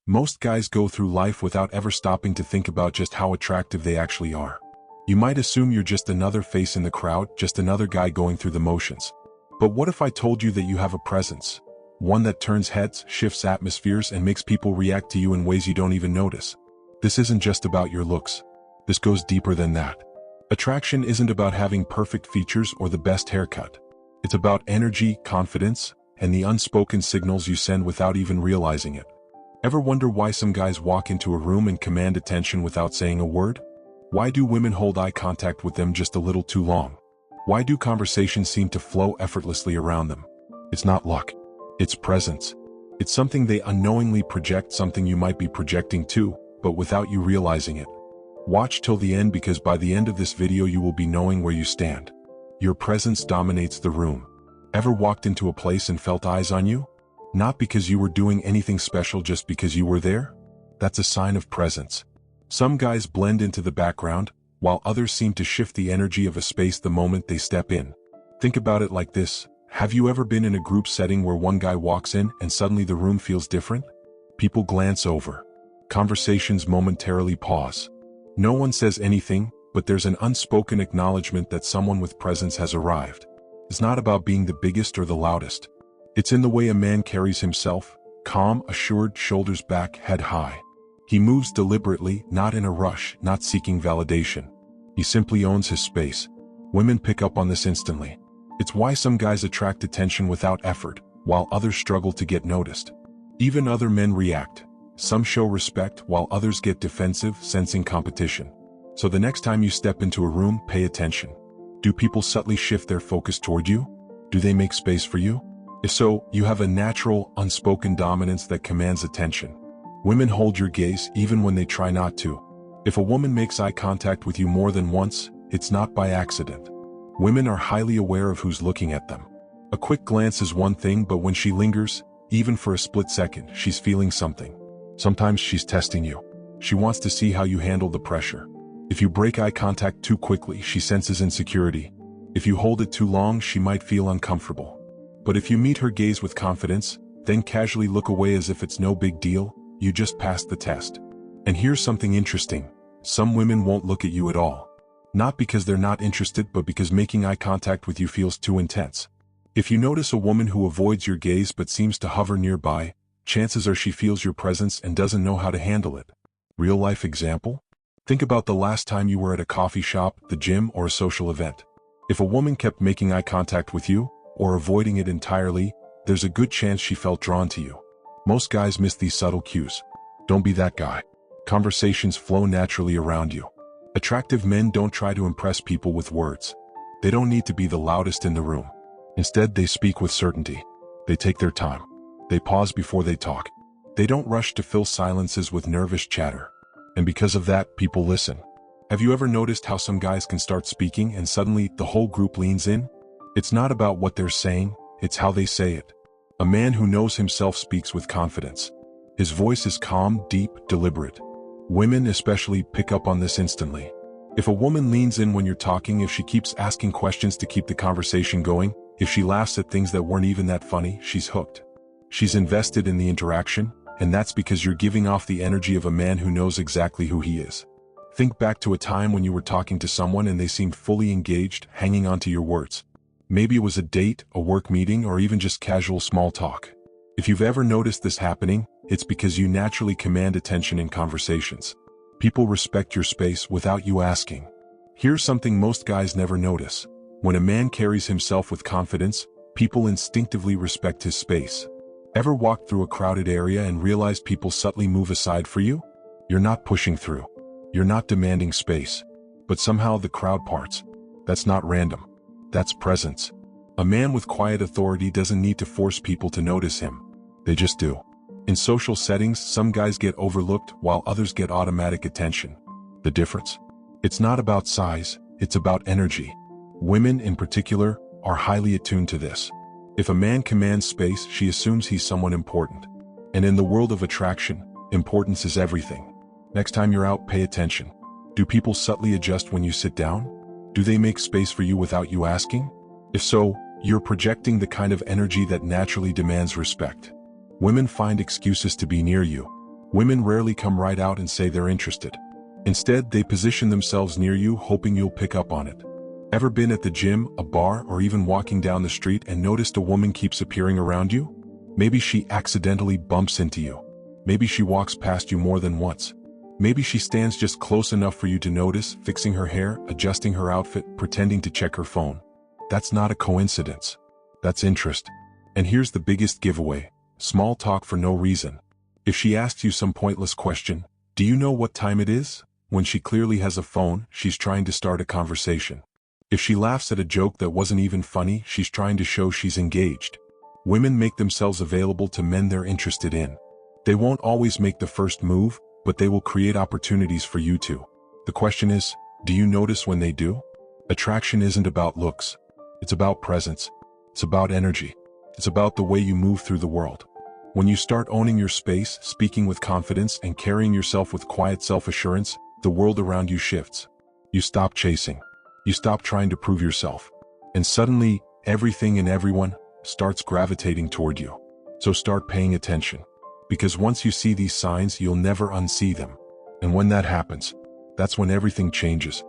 Most guys go through life without ever stopping to think about just how attractive they actually are. You might assume you're just another face in the crowd, just another guy going through the motions. But what if I told you that you have a presence? One that turns heads, shifts atmospheres, and makes people react to you in ways you don't even notice. This isn't just about your looks. This goes deeper than that. Attraction isn't about having perfect features or the best haircut. It's about energy, confidence, and the unspoken signals you send without even realizing it. Ever wonder why some guys walk into a room and command attention without saying a word? Why do women hold eye contact with them just a little too long? Why do conversations seem to flow effortlessly around them? It's not luck. It's presence. It's something they unknowingly project, something you might be projecting too, but without you realizing it. Watch till the end, because by the end of this video you will be knowing where you stand. Your presence dominates the room. Ever walked into a place and felt eyes on you? Not because you were doing anything special, just because you were there? That's a sign of presence. Some guys blend into the background, while others seem to shift the energy of a space the moment they step in. Think about it like this. Have you ever been in a group setting where one guy walks in and suddenly the room feels different? People glance over. Conversations momentarily pause. No one says anything, but there's an unspoken acknowledgement that someone with presence has arrived. It's not about being the biggest or the loudest. It's in the way a man carries himself, calm, assured, shoulders back, head high. He moves deliberately, not in a rush, not seeking validation. He simply owns his space. Women pick up on this instantly. It's why some guys attract attention without effort, while others struggle to get noticed. Even other men react. Some show respect, while others get defensive, sensing competition. So the next time you step into a room, pay attention. Do people subtly shift their focus toward you? Do they make space for you? If so, you have a natural, unspoken dominance that commands attention. Women hold your gaze even when they try not to. If a woman makes eye contact with you more than once, it's not by accident. Women are highly aware of who's looking at them. A quick glance is one thing, but when she lingers, even for a split second, she's feeling something. Sometimes she's testing you. She wants to see how you handle the pressure. If you break eye contact too quickly, she senses insecurity. If you hold it too long, she might feel uncomfortable. But if you meet her gaze with confidence, then casually look away as if it's no big deal, you just passed the test. And here's something interesting. Some women won't look at you at all. Not because they're not interested, but because making eye contact with you feels too intense. If you notice a woman who avoids your gaze but seems to hover nearby, chances are she feels your presence and doesn't know how to handle it. Real life example? Think about the last time you were at a coffee shop, the gym, or a social event. If a woman kept making eye contact with you, or avoiding it entirely, there's a good chance she felt drawn to you. Most guys miss these subtle cues. Don't be that guy. Conversations flow naturally around you. Attractive men don't try to impress people with words. They don't need to be the loudest in the room. Instead, they speak with certainty. They take their time. They pause before they talk. They don't rush to fill silences with nervous chatter. And because of that, people listen. Have you ever noticed how some guys can start speaking and suddenly the whole group leans in? It's not about what they're saying, it's how they say it. A man who knows himself speaks with confidence. His voice is calm, deep, deliberate. Women especially pick up on this instantly. If a woman leans in when you're talking, if she keeps asking questions to keep the conversation going, if she laughs at things that weren't even that funny, she's hooked. She's invested in the interaction, and that's because you're giving off the energy of a man who knows exactly who he is. Think back to a time when you were talking to someone and they seemed fully engaged, hanging on to your words. Maybe it was a date, a work meeting, or even just casual small talk. If you've ever noticed this happening, it's because you naturally command attention in conversations. People respect your space without you asking. Here's something most guys never notice. When a man carries himself with confidence, people instinctively respect his space. Ever walked through a crowded area and realized people subtly move aside for you? You're not pushing through. You're not demanding space. But somehow the crowd parts. That's not random. That's presence. A man with quiet authority doesn't need to force people to notice him. They just do. In social settings, some guys get overlooked while others get automatic attention. The difference? It's not about size, it's about energy. Women, in particular, are highly attuned to this. If a man commands space, she assumes he's someone important. And in the world of attraction, importance is everything. Next time you're out, pay attention. Do people subtly adjust when you sit down? Do they make space for you without you asking? If so, you're projecting the kind of energy that naturally demands respect. Women find excuses to be near you. Women rarely come right out and say they're interested. Instead, they position themselves near you, hoping you'll pick up on it. Ever been at the gym, a bar, or even walking down the street and noticed a woman keeps appearing around you? Maybe she accidentally bumps into you. Maybe she walks past you more than once. Maybe she stands just close enough for you to notice, fixing her hair, adjusting her outfit, pretending to check her phone. That's not a coincidence. That's interest. And here's the biggest giveaway: small talk for no reason. If she asks you some pointless question, "Do you know what time it is?" when she clearly has a phone, she's trying to start a conversation. If she laughs at a joke that wasn't even funny, she's trying to show she's engaged. Women make themselves available to men they're interested in. They won't always make the first move, but they will create opportunities for you to. The question is, do you notice when they do? Attraction isn't about looks. It's about presence. It's about energy. It's about the way you move through the world. When you start owning your space, speaking with confidence, and carrying yourself with quiet self-assurance, the world around you shifts. You stop chasing. You stop trying to prove yourself. And suddenly, everything and everyone starts gravitating toward you. So start paying attention. Because once you see these signs, you'll never unsee them. And when that happens, that's when everything changes.